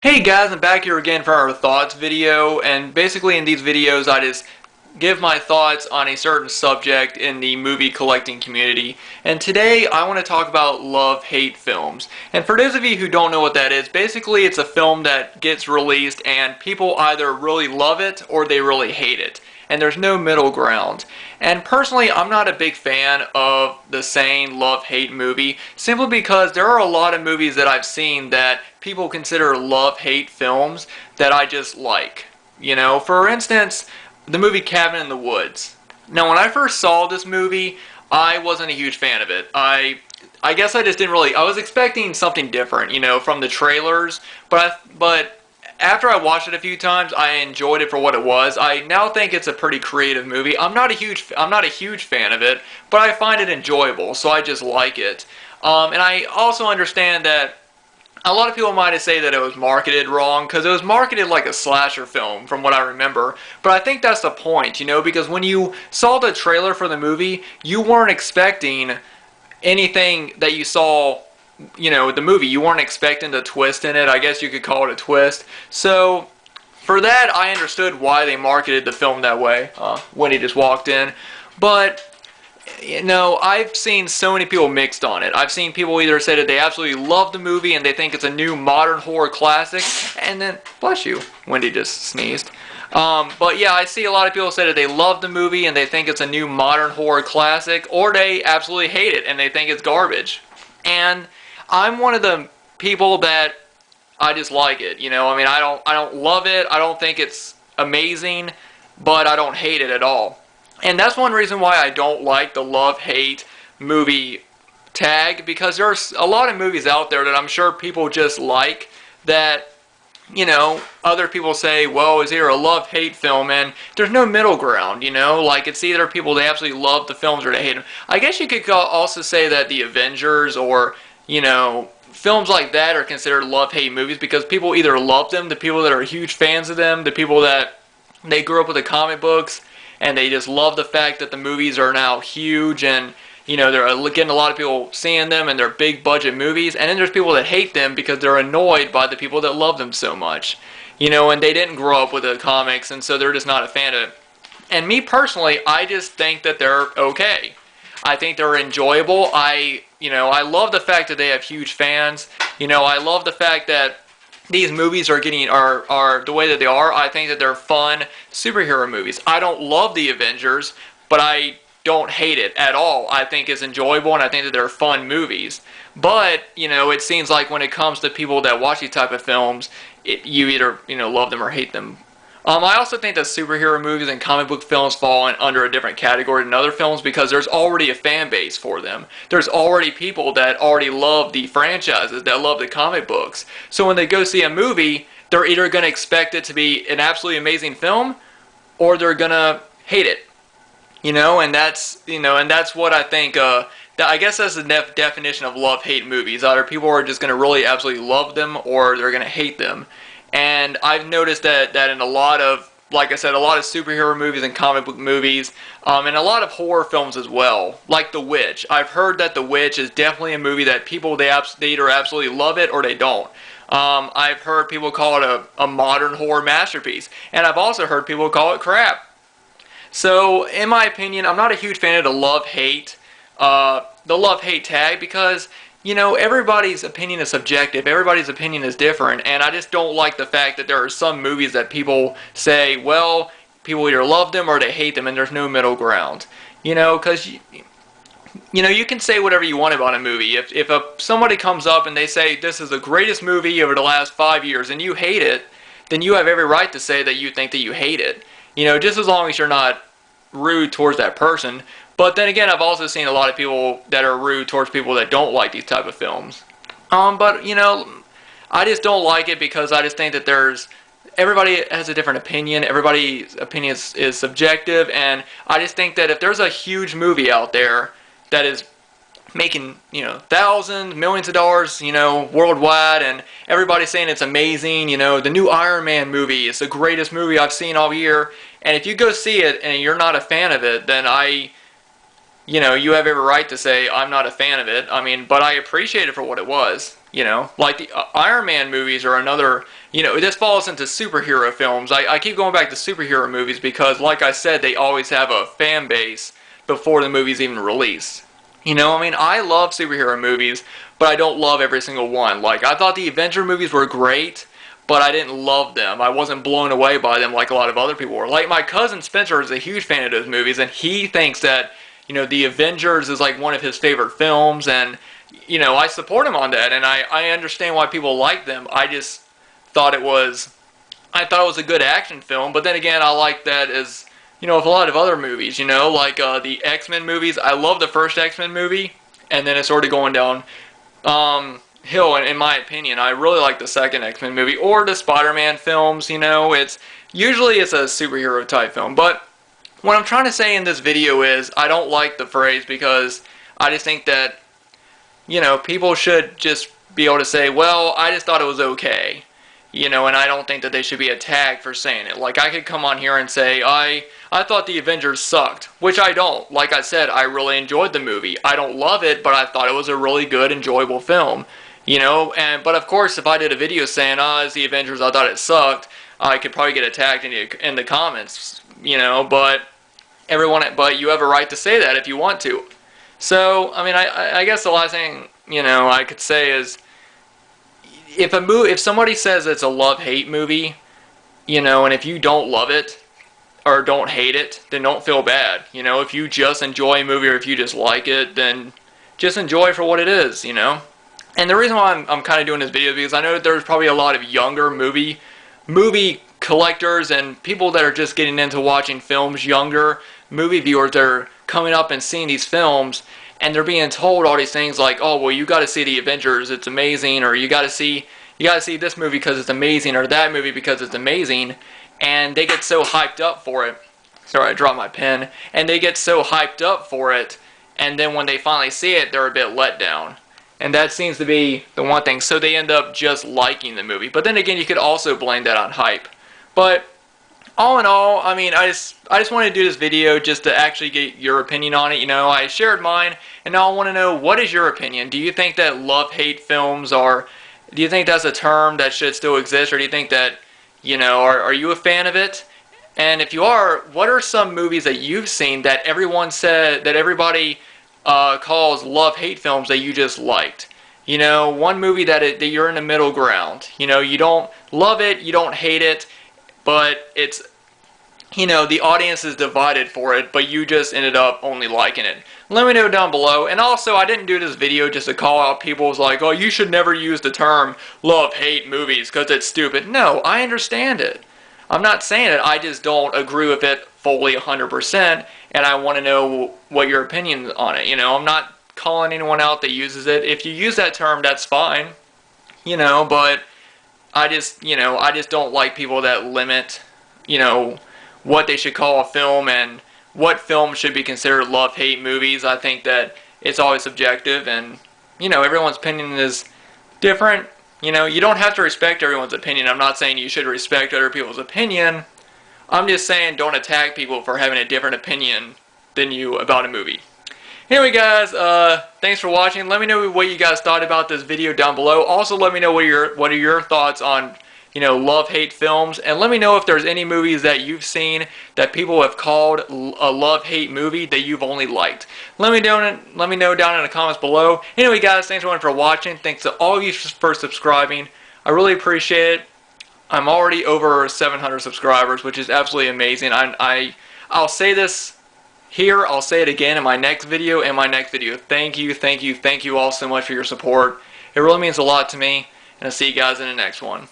Hey guys, I'm back here again for our thoughts video, and basically in these videos I just give my thoughts on a certain subject in the movie collecting community. And today I want to talk about love-hate films. And for those of you who don't know what that is, basically it's a film that gets released and people either really love it or they really hate it. And there's no middle ground. And personally, I'm not a big fan of the saying love-hate movie, simply because there are a lot of movies that I've seen that people consider love-hate films that I just like. You know, for instance, the movie Cabin in the Woods. Now, when I first saw this movie, I wasn't a huge fan of it. I guess I just didn't really, I was expecting something different, you know, from the trailers, but after I watched it a few times, I enjoyed it for what it was. I now think it's a pretty creative movie. I'm not a huge fan of it, but I find it enjoyable, so I just like it. And I also understand that a lot of people might say that it was marketed wrong, because it was marketed like a slasher film, from what I remember. But I think that's the point, you know, because when you saw the trailer for the movie, you weren't expecting anything that you saw, you know, the movie. You weren't expecting the twist in it. I guess you could call it a twist. So for that, I understood why they marketed the film that way. Wendy just walked in. But you know, I've seen so many people mixed on it. I've seen people either say that they absolutely love the movie and they think it's a new modern horror classic, and then, bless you, Wendy just sneezed. But yeah, I see a lot of people say that they love the movie and they think it's a new modern horror classic, or they absolutely hate it and they think it's garbage. And I'm one of the people that I just like it. You know, I mean, I don't love it. I don't think it's amazing, but I don't hate it at all. And that's one reason why I don't like the love-hate movie tag, because there's a lot of movies out there that I'm sure people just like that, you know, other people say, well, it's either a love-hate film, and there's no middle ground, you know? Like, it's either people, they absolutely love the films or they hate them. I guess you could also say that the Avengers or, you know, films like that are considered love-hate movies, because people either love them, the people that are huge fans of them, the people that they grew up with the comic books, and they just love the fact that the movies are now huge, and you know, they're getting a lot of people seeing them, and they're big budget movies. And then there's people that hate them because they're annoyed by the people that love them so much, you know, and they didn't grow up with the comics, and so they're just not a fan of it. And me personally, I just think that they're okay. I think they're enjoyable. You know, I love the fact that they have huge fans. You know, I love the fact that these movies are the way that they are. I think that they're fun superhero movies. I don't love the Avengers, but I don't hate it at all. I think it's enjoyable, and I think that they're fun movies. But, you know, it seems like when it comes to people that watch these type of films, you either, you know, love them or hate them. I also think that superhero movies and comic book films fall under a different category than other films, because there's already a fan base for them. There's already people that already love the franchises, that love the comic books. So when they go see a movie, they're either going to expect it to be an absolutely amazing film, or they're going to hate it. You know, and that's what I think, I guess that's the definition of love-hate movies. Either people are just going to really absolutely love them, or they're going to hate them. And I've noticed that in a lot of, like I said, a lot of superhero movies and comic book movies, and a lot of horror films as well, like The Witch. I've heard that The Witch is definitely a movie that people, they either absolutely love it or they don't. I've heard people call it a modern horror masterpiece, and I've also heard people call it crap. So, in my opinion, I'm not a huge fan of the love-hate tag, because, you know, everybody's opinion is subjective. Everybody's opinion is different, and I just don't like the fact that there are some movies that people say, well, people either love them or they hate them, and there's no middle ground. You know, because, you know, you can say whatever you want about a movie. If somebody comes up and they say, this is the greatest movie over the last 5 years, and you hate it, then you have every right to say that you think that you hate it. You know, just as long as you're not rude towards that person. But then again, I've also seen a lot of people that are rude towards people that don't like these type of films. But, you know, I just don't like it, because I just think that everybody has a different opinion. Everybody's opinion is subjective, and I just think that if there's a huge movie out there that is making, you know, thousands, millions of dollars, you know, worldwide, and everybody's saying it's amazing, you know, the new Iron Man movie is the greatest movie I've seen all year, and if you go see it and you're not a fan of it, then you know, you have every right to say, I'm not a fan of it. I mean, but I appreciate it for what it was. You know, like the Iron Man movies are another, you know, this falls into superhero films. I keep going back to superhero movies because, like I said, they always have a fan base before the movie's even released. You know, I mean, I love superhero movies, but I don't love every single one. Like, I thought the Avenger movies were great, but I didn't love them. I wasn't blown away by them like a lot of other people were. Like, my cousin Spencer is a huge fan of those movies, and he thinks that, you know, the Avengers is like one of his favorite films, and you know, I support him on that, and I understand why people like them. I just thought it was, a good action film, but then again, I like that as, you know, with a lot of other movies, you know, like the X-Men movies. I love the first X-Men movie, and then it's sort of going down hill, in my opinion. I really like the second X-Men movie, or the Spider-Man films, you know. Usually it's a superhero type film, but what I'm trying to say in this video is I don't like the phrase because I just think that, you know, people should just be able to say, well, I just thought it was okay. You know, and I don't think that they should be attacked for saying it. Like, I could come on here and say, I thought the Avengers sucked, which I don't. Like I said, I really enjoyed the movie. I don't love it, but I thought it was a really good, enjoyable film. You know, but of course, if I did a video saying, it's the Avengers, I thought it sucked, I could probably get attacked in the comments, you know, but you have a right to say that if you want to. So, I mean, I guess the last thing, you know, I could say is, if somebody says it's a love-hate movie, you know, and if you don't love it, or don't hate it, then don't feel bad. You know, if you just enjoy a movie, or if you just like it, then just enjoy it for what it is, you know. And the reason why I'm kind of doing this video is because I know that there's probably a lot of younger movie collectors and people that are just getting into watching films, younger movie viewers that are coming up and seeing these films, and they're being told all these things like, oh, well, you got to see the Avengers, it's amazing, or you got to see this movie because it's amazing, or that movie because it's amazing, and they get so hyped up for it. Sorry, I dropped my pen. And they get so hyped up for it, and then when they finally see it, they're a bit let down. And that seems to be the one thing. So they end up just liking the movie. But then again, you could also blame that on hype. But all in all, I mean, I just wanted to do this video just to actually get your opinion on it. You know, I shared mine, and now I want to know, what is your opinion? Do you think that love-hate films do you think that's a term that should still exist, or do you think that, you know, are you a fan of it? And if you are, what are some movies that you've seen that everybody calls love-hate films that you just liked? You know, one movie that you're in the middle ground. You know, you don't love it, you don't hate it, but it's, you know, the audience is divided for it, but you just ended up only liking it. Let me know down below. And also, I didn't do this video just to call out people's like, oh, you should never use the term love-hate movies because it's stupid. No, I understand it. I'm not saying it. I just don't agree with it fully 100%, and I want to know what your opinion on it. You know, I'm not calling anyone out that uses it. If you use that term, that's fine. You know, but I just don't like people that limit, you know, what they should call a film and what films should be considered love-hate movies. I think that it's always subjective, and, you know, everyone's opinion is different. You know, you don't have to respect everyone's opinion. I'm not saying you should respect other people's opinion. I'm just saying don't attack people for having a different opinion than you about a movie. Anyway, guys, thanks for watching. Let me know what you guys thought about this video down below. Also, let me know what are your thoughts on, you know, love-hate films, and let me know if there's any movies that you've seen that people have called a love-hate movie that you've only liked. Let me know down in the comments below. Anyway, guys, thanks everyone for watching. Thanks to all of you for subscribing. I really appreciate it. I'm already over 700 subscribers, which is absolutely amazing. I'll say this here, I'll say it again in my next video Thank you all so much for your support. It really means a lot to me, and I'll see you guys in the next one.